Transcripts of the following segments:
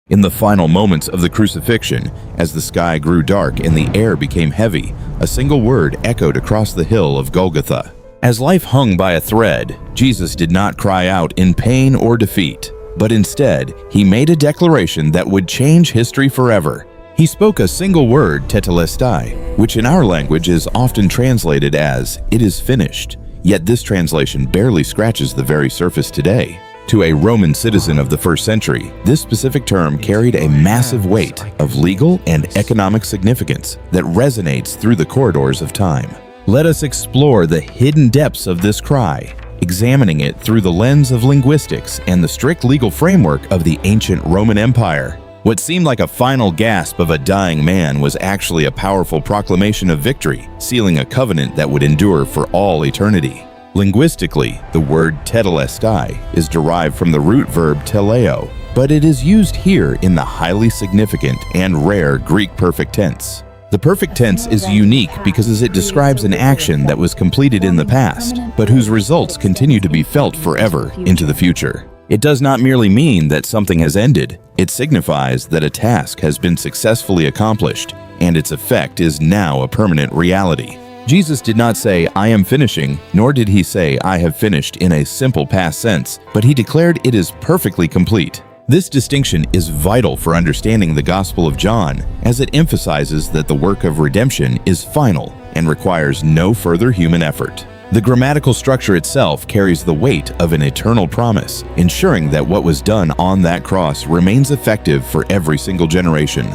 In the final moments of the crucifixion, as the sky grew dark and the air became heavy, a single word echoed across the hill of Golgotha. As life hung by a thread, Jesus did not cry out in pain or defeat, but instead, he made a declaration that would change history forever. He spoke a single word, Tetelestai, which in our language is often translated as, "it is finished." Yet this translation barely scratches the very surface today. To a Roman citizen of the first century, this specific term carried a massive weight of legal and economic significance that resonates through the corridors of time. Let us explore the hidden depths of this cry, examining it through the lens of linguistics and the strict legal framework of the ancient Roman Empire. What seemed like a final gasp of a dying man was actually a powerful proclamation of victory, sealing a covenant that would endure for all eternity. Linguistically, the word tetelestai is derived from the root verb teleo, but it is used here in the highly significant and rare Greek perfect tense. The perfect tense is unique because it describes an action that was completed in the past, but whose results continue to be felt forever into the future. It does not merely mean that something has ended, it signifies that a task has been successfully accomplished, and its effect is now a permanent reality. Jesus did not say, "I am finishing," nor did he say, "I have finished" in a simple past sense, but he declared it is perfectly complete. This distinction is vital for understanding the Gospel of John, as it emphasizes that the work of redemption is final and requires no further human effort. The grammatical structure itself carries the weight of an eternal promise, ensuring that what was done on that cross remains effective for every single generation.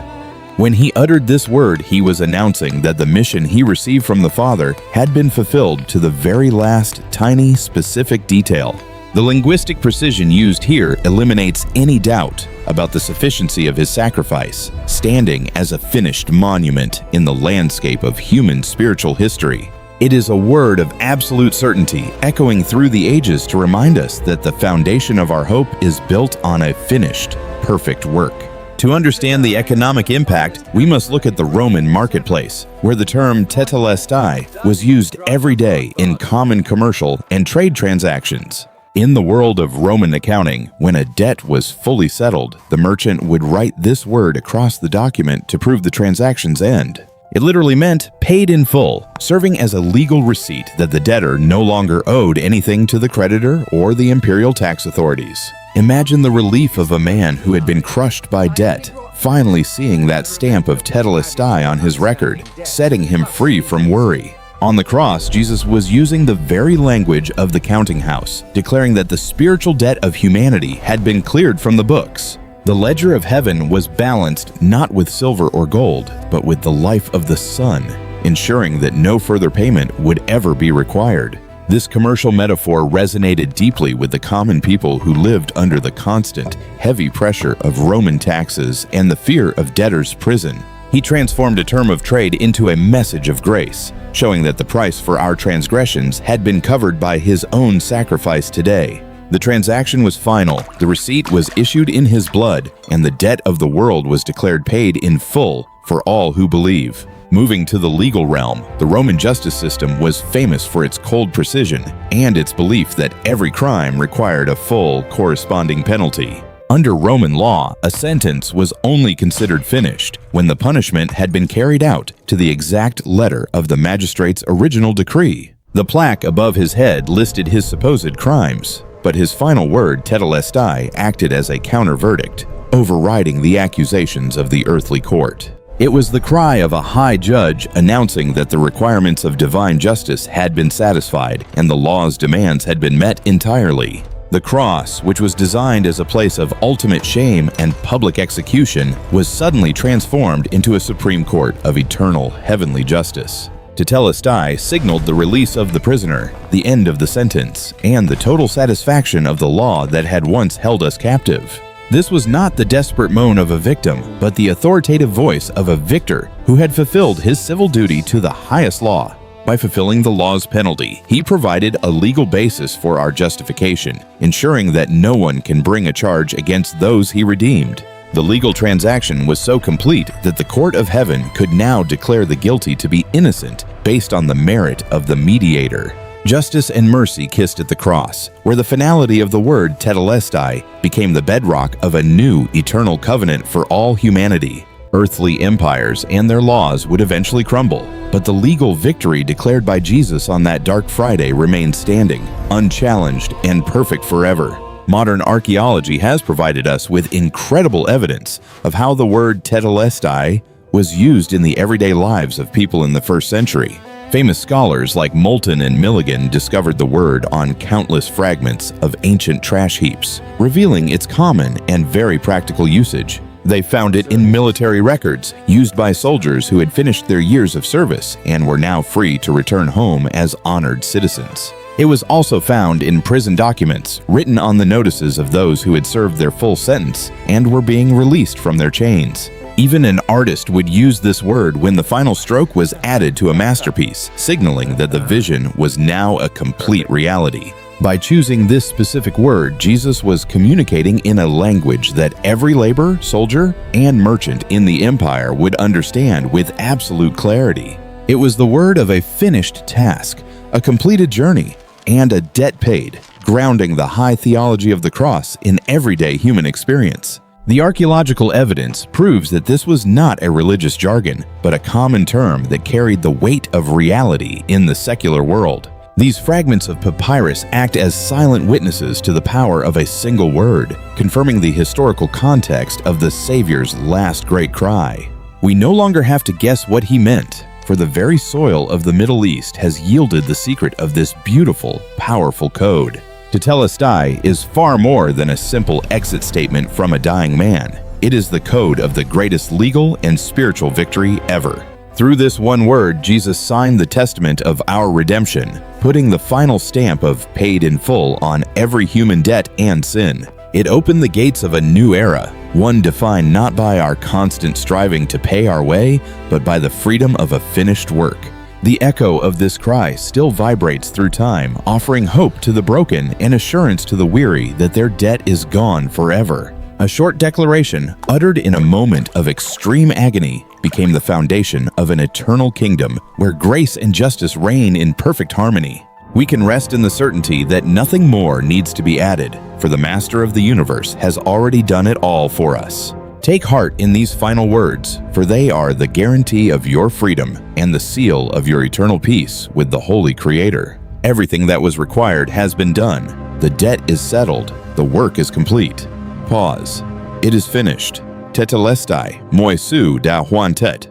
When he uttered this word, he was announcing that the mission he received from the Father had been fulfilled to the very last tiny, specific detail. The linguistic precision used here eliminates any doubt about the sufficiency of his sacrifice, standing as a finished monument in the landscape of human spiritual history. It is a word of absolute certainty, echoing through the ages to remind us that the foundation of our hope is built on a finished, perfect work. To understand the economic impact, we must look at the Roman marketplace, where the term tetelestai was used every day in common commercial and trade transactions. In the world of Roman accounting, when a debt was fully settled, the merchant would write this word across the document to prove the transaction's end. It literally meant paid in full, serving as a legal receipt that the debtor no longer owed anything to the creditor or the imperial tax authorities. Imagine the relief of a man who had been crushed by debt, finally seeing that stamp of tetelestai on his record, setting him free from worry. On the cross, Jesus was using the very language of the counting house, declaring that the spiritual debt of humanity had been cleared from the books. The ledger of heaven was balanced not with silver or gold, but with the life of the Son, ensuring that no further payment would ever be required. This commercial metaphor resonated deeply with the common people who lived under the constant, heavy pressure of Roman taxes and the fear of debtors' prison. He transformed a term of trade into a message of grace, showing that the price for our transgressions had been covered by his own sacrifice today. The transaction was final, the receipt was issued in his blood, and the debt of the world was declared paid in full for all who believe. Moving to the legal realm, the Roman justice system was famous for its cold precision and its belief that every crime required a full, corresponding penalty. Under Roman law, a sentence was only considered finished when the punishment had been carried out to the exact letter of the magistrate's original decree. The plaque above his head listed his supposed crimes, but his final word, tetelestai, acted as a counter-verdict, overriding the accusations of the earthly court. It was the cry of a high judge announcing that the requirements of divine justice had been satisfied and the law's demands had been met entirely. The cross, which was designed as a place of ultimate shame and public execution, was suddenly transformed into a supreme court of eternal heavenly justice. Tetelestai signaled the release of the prisoner, the end of the sentence, and the total satisfaction of the law that had once held us captive. This was not the desperate moan of a victim, but the authoritative voice of a victor who had fulfilled his civil duty to the highest law. By fulfilling the law's penalty, he provided a legal basis for our justification, ensuring that no one can bring a charge against those he redeemed. The legal transaction was so complete that the court of heaven could now declare the guilty to be innocent based on the merit of the mediator. Justice and mercy kissed at the cross, where the finality of the word Tetelestai became the bedrock of a new eternal covenant for all humanity. Earthly empires and their laws would eventually crumble, but the legal victory declared by Jesus on that dark Friday remained standing, unchallenged, and perfect forever. Modern archaeology has provided us with incredible evidence of how the word Tetelestai was used in the everyday lives of people in the first century. Famous scholars like Moulton and Milligan discovered the word on countless fragments of ancient trash heaps, revealing its common and very practical usage. They found it in military records used by soldiers who had finished their years of service and were now free to return home as honored citizens. It was also found in prison documents written on the notices of those who had served their full sentence and were being released from their chains. Even an artist would use this word when the final stroke was added to a masterpiece, signaling that the vision was now a complete reality. By choosing this specific word, Jesus was communicating in a language that every laborer, soldier, and merchant in the empire would understand with absolute clarity. It was the word of a finished task, a completed journey, and a debt paid, grounding the high theology of the cross in everyday human experience. The archaeological evidence proves that this was not a religious jargon, but a common term that carried the weight of reality in the secular world. These fragments of papyrus act as silent witnesses to the power of a single word, confirming the historical context of the Savior's last great cry. We no longer have to guess what he meant, for the very soil of the Middle East has yielded the secret of this beautiful, powerful code. Tetelestai is far more than a simple exit statement from a dying man. It is the code of the greatest legal and spiritual victory ever. Through this one word, Jesus signed the testament of our redemption, putting the final stamp of paid in full on every human debt and sin. It opened the gates of a new era, one defined not by our constant striving to pay our way, but by the freedom of a finished work. The echo of this cry still vibrates through time, offering hope to the broken and assurance to the weary that their debt is gone forever. A short declaration, uttered in a moment of extreme agony, became the foundation of an eternal kingdom where grace and justice reign in perfect harmony. We can rest in the certainty that nothing more needs to be added, for the Master of the universe has already done it all for us. Take heart in these final words, for they are the guarantee of your freedom and the seal of your eternal peace with the Holy Creator. Everything that was required has been done. The debt is settled. The work is complete. Pause. It is finished. Tetelestai, moi su da huan tet.